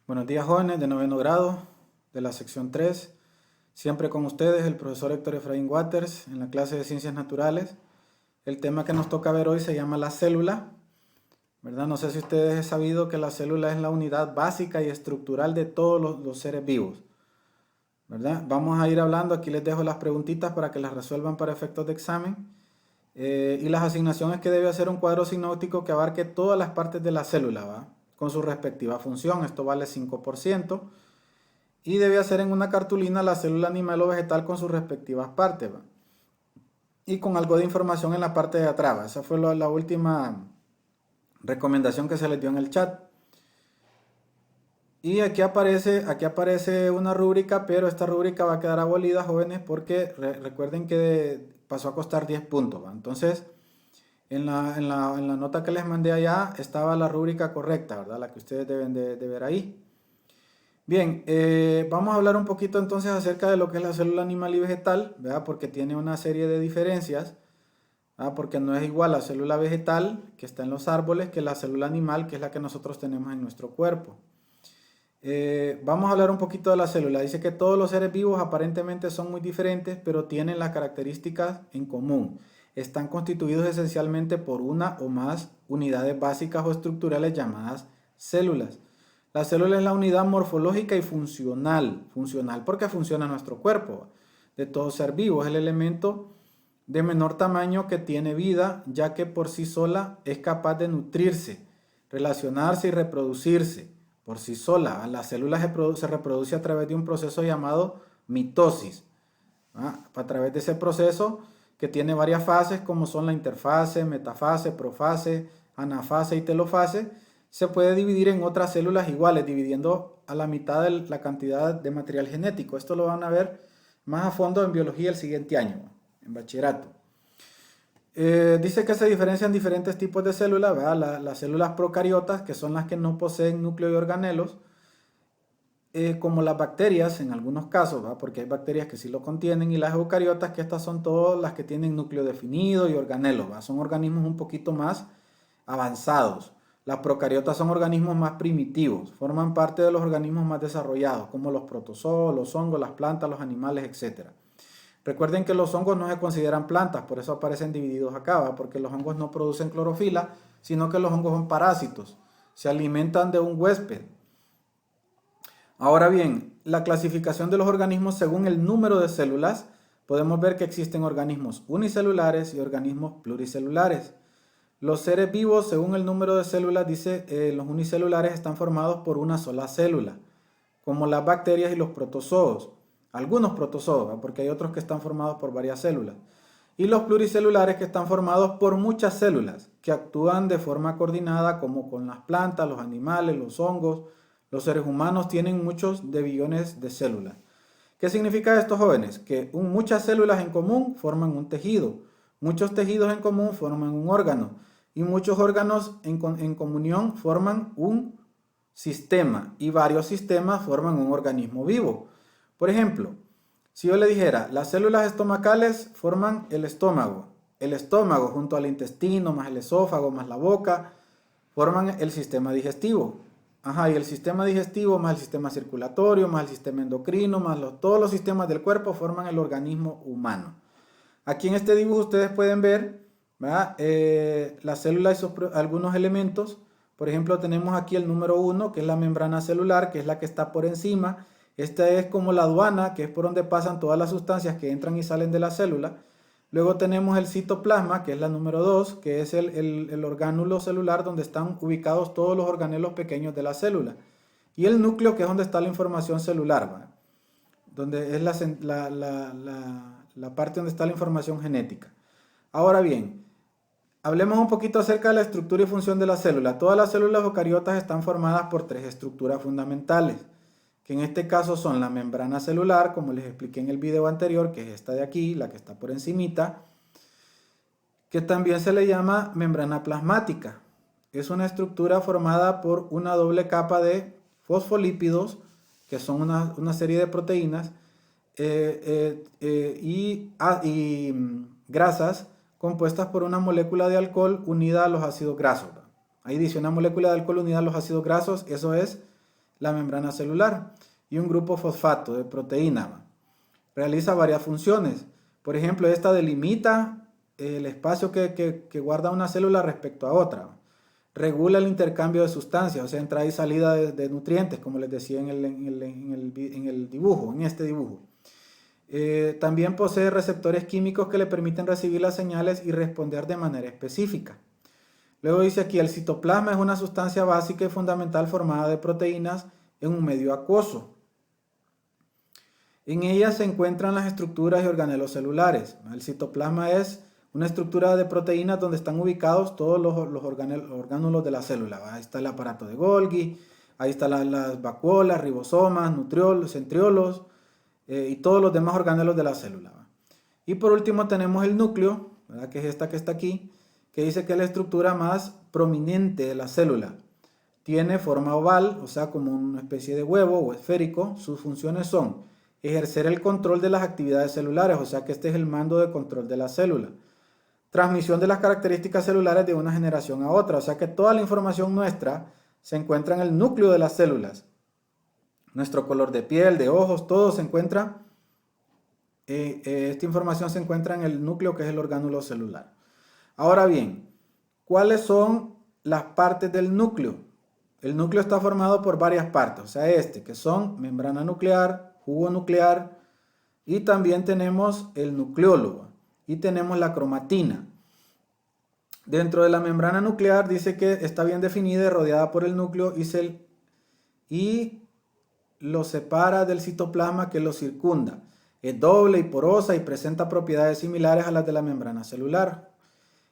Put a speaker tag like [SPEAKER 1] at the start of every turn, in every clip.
[SPEAKER 1] Buenos días, jóvenes de noveno grado de la sección 3. Siempre con ustedes el profesor Héctor Efraín Waters en la clase de Ciencias Naturales. El tema que nos toca ver hoy se llama la célula, ¿verdad? No sé si ustedes han sabido que la célula es la unidad básica y estructural de todos los seres vivos, ¿verdad? Vamos a ir hablando, aquí les dejo las preguntitas para que las resuelvan para efectos de examen. Y las asignaciones que debe hacer un cuadro sinóptico que abarque todas las partes de la célula, ¿va? Con su respectiva función. Esto vale 5%. Y debe hacer en una cartulina la célula animal o vegetal con sus respectivas partes, ¿va? Y con algo de información en la parte de atrás, ¿va? Esa fue la última recomendación que se les dio en el chat. Y aquí aparece una rúbrica, pero esta rúbrica va a quedar abolida, jóvenes, porque recuerden que pasó a costar 10 puntos, ¿va? Entonces, en la nota que les mandé allá estaba la rúbrica correcta, ¿verdad? La que ustedes deben de ver ahí. Bien, vamos a hablar un poquito entonces acerca de lo que es la célula animal y vegetal, ¿verdad? Porque tiene una serie de diferencias, ¿verdad? Porque no es igual la célula vegetal que está en los árboles que la célula animal que es la que nosotros tenemos en nuestro cuerpo. Vamos a hablar un poquito de la célula. Dice que todos los seres vivos aparentemente son muy diferentes, pero tienen las características en común. Están constituidos esencialmente por una o más unidades básicas o estructurales llamadas células. La célula es la unidad morfológica y funcional. Funcional porque funciona nuestro cuerpo. De todo ser vivo es el elemento de menor tamaño que tiene vida, ya que por sí sola es capaz de nutrirse, relacionarse y reproducirse. Por sí sola, la célula se reproduce a través de un proceso llamado mitosis. A través de ese proceso que tiene varias fases como son la interfase, metafase, profase, anafase y telofase, se puede dividir en otras células iguales, dividiendo a la mitad de la cantidad de material genético. Esto lo van a ver más a fondo en biología el siguiente año, en bachillerato. Dice que se diferencian diferentes tipos de células, ¿verdad? Las células procariotas, que son las que no poseen núcleo y organelos, como las bacterias en algunos casos, ¿verdad? Porque hay bacterias que sí lo contienen, y las eucariotas, que estas son todas las que tienen núcleo definido y organelos, ¿verdad? Son organismos un poquito más avanzados. Las procariotas son organismos más primitivos, forman parte de los organismos más desarrollados, como los protozoos, los hongos, las plantas, los animales, etc. Recuerden que los hongos no se consideran plantas, por eso aparecen divididos acá, ¿va? Porque los hongos no producen clorofila, sino que los hongos son parásitos, se alimentan de un huésped. Ahora bien, la clasificación de los organismos según el número de células, podemos ver que existen organismos unicelulares y organismos pluricelulares. Los seres vivos, según el número de células, dice, los unicelulares están formados por una sola célula, como las bacterias y los protozoos. Algunos protozoos, ¿va? Porque hay otros que están formados por varias células. Y los pluricelulares, que están formados por muchas células, que actúan de forma coordinada, como con las plantas, los animales, los hongos. Los seres humanos tienen muchos de billones de células. ¿Qué significa esto, jóvenes? Que muchas células en común forman un tejido, muchos tejidos en común forman un órgano, y muchos órganos en comunión forman un sistema, y varios sistemas forman un organismo vivo. Por ejemplo, si yo le dijera, las células estomacales forman el estómago junto al intestino, más el esófago, más la boca, forman el sistema digestivo. Ajá, y el sistema digestivo más el sistema circulatorio, más el sistema endocrino, más todos los sistemas del cuerpo forman el organismo humano. Aquí en este dibujo ustedes pueden ver, ¿verdad? La célula y algunos elementos. Por ejemplo, tenemos aquí el número 1, que es la membrana celular, que es la que está por encima. Esta es como la aduana, que es por donde pasan todas las sustancias que entran y salen de la célula. Luego tenemos el citoplasma, que es la número 2, que es el orgánulo celular donde están ubicados todos los organelos pequeños de la célula. Y el núcleo, que es donde está la información celular, ¿va? Donde es la parte donde está la información genética. Ahora bien, hablemos un poquito acerca de la estructura y función de la célula. Todas las células eucariotas están formadas por tres estructuras fundamentales, que en este caso son la membrana celular, como les expliqué en el video anterior, que es esta de aquí, la que está por encimita, que también se le llama membrana plasmática. Es una estructura formada por una doble capa de fosfolípidos, que son una serie de proteínas, y grasas compuestas por una molécula de alcohol unida a los ácidos grasos. Ahí dice una molécula de alcohol unida a los ácidos grasos, eso es la membrana celular. Y un grupo fosfato de proteína realiza varias funciones. Por ejemplo, esta delimita el espacio que guarda una célula respecto a otra. Regula el intercambio de sustancias, o sea, entrada y salida de nutrientes, como les decía en el dibujo, en este dibujo. También posee receptores químicos que le permiten recibir las señales y responder de manera específica. Luego dice aquí, el citoplasma es una sustancia básica y fundamental formada de proteínas en un medio acuoso. En ella se encuentran las estructuras y organelos celulares. El citoplasma es una estructura de proteínas donde están ubicados todos los orgánulos de la célula. Ahí está el aparato de Golgi, ahí están las vacuolas, ribosomas, nutriolos, centriolos y todos los demás organelos de la célula. Y por último tenemos el núcleo, ¿verdad? Que es esta que está aquí, que dice que es la estructura más prominente de la célula. Tiene forma oval, o sea, como una especie de huevo o esférico. Sus funciones son ejercer el control de las actividades celulares, o sea que este es el mando de control de la célula. Transmisión de las características celulares de una generación a otra, o sea que toda la información nuestra se encuentra en el núcleo de las células. Nuestro color de piel, de ojos, todo se encuentra, esta información se encuentra en el núcleo que es el orgánulo celular. Ahora bien, ¿cuáles son las partes del núcleo? El núcleo está formado por varias partes, o sea, que son membrana nuclear, jugo nuclear, y también tenemos el nucleolo y tenemos la cromatina. Dentro de la membrana nuclear dice que está bien definida y rodeada por el núcleo y lo separa del citoplasma que lo circunda. Es doble y porosa y presenta propiedades similares a las de la membrana celular.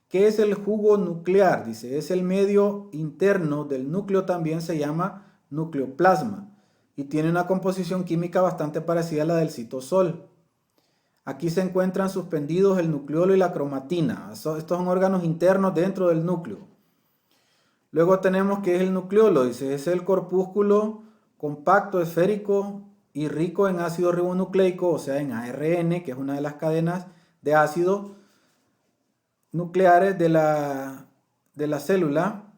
[SPEAKER 1] ¿Qué es el jugo nuclear? Dice, es el medio interno del núcleo, también se llama nucleoplasma y tiene una composición química bastante parecida a la del citosol. Aquí se encuentran suspendidos el nucleolo y la cromatina. Estos son órganos internos dentro del núcleo. Luego tenemos que es el nucleolo, dice, es el corpúsculo compacto, esférico y rico en ácido ribonucleico, o sea, en ARN, que es una de las cadenas de ácidos nucleares de la célula.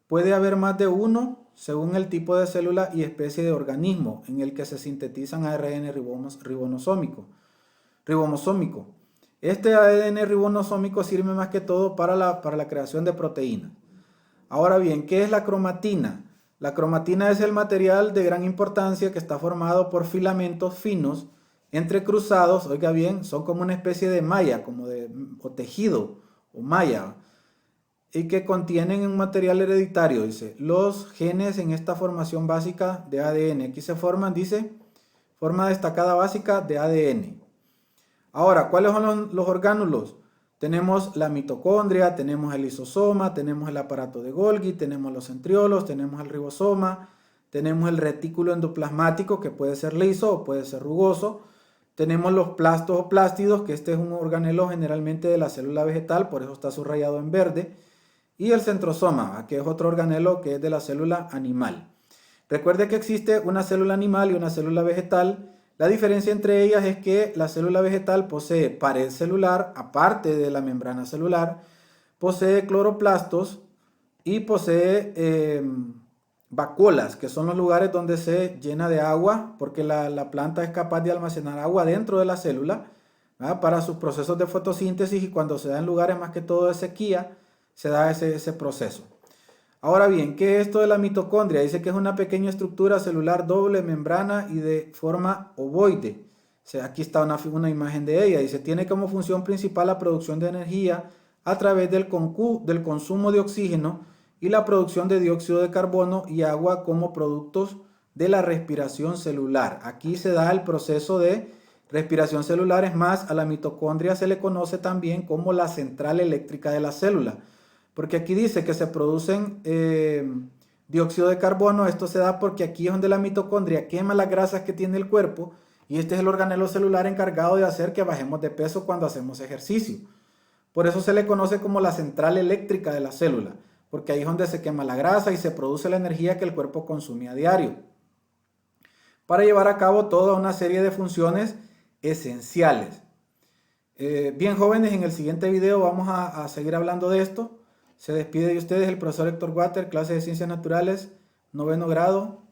[SPEAKER 1] Puede haber más de uno según el tipo de célula y especie de organismo en el que se sintetizan ARN ribosómico. Este ADN ribosómico sirve más que todo para la creación de proteínas. Ahora bien, ¿qué es la cromatina? La cromatina es el material de gran importancia que está formado por filamentos finos entrecruzados, oiga bien, son como una especie de malla, o tejido o malla, y que contienen un material hereditario, dice, los genes en esta formación básica de ADN. Aquí se forman, dice, forma destacada básica de ADN. Ahora, ¿cuáles son los orgánulos? Tenemos la mitocondria, tenemos el lisosoma, tenemos el aparato de Golgi, tenemos los centriolos, tenemos el ribosoma, tenemos el retículo endoplasmático, que puede ser liso o puede ser rugoso. Tenemos los plastos o plástidos, que este es un organelo generalmente de la célula vegetal, por eso está subrayado en verde. Y el centrosoma, que es otro organelo que es de la célula animal. Recuerde que existe una célula animal y una célula vegetal. La diferencia entre ellas es que la célula vegetal posee pared celular, aparte de la membrana celular, posee cloroplastos y posee vacuolas, que son los lugares donde se llena de agua, porque la planta es capaz de almacenar agua dentro de la célula, ¿verdad?, para sus procesos de fotosíntesis, y cuando se da en lugares más que todo de sequía, se da ese proceso. Ahora bien, ¿qué es esto de la mitocondria? Dice que es una pequeña estructura celular doble membrana y de forma ovoide. O sea, aquí está una imagen de ella. Dice, tiene como función principal la producción de energía a través del consumo de oxígeno y la producción de dióxido de carbono y agua como productos de la respiración celular. Aquí se da el proceso de respiración celular. Es más, a la mitocondria se le conoce también como la central eléctrica de la célula, porque aquí dice que se producen dióxido de carbono. Esto se da porque aquí es donde la mitocondria quema las grasas que tiene el cuerpo, y este es el organelo celular encargado de hacer que bajemos de peso cuando hacemos ejercicio. Por eso se le conoce como la central eléctrica de la célula, porque ahí es donde se quema la grasa y se produce la energía que el cuerpo consume a diario, para llevar a cabo toda una serie de funciones esenciales. Bien, jóvenes, en el siguiente video vamos a seguir hablando de esto. Se despide de ustedes el profesor Héctor Water, clase de Ciencias Naturales, 9º grado.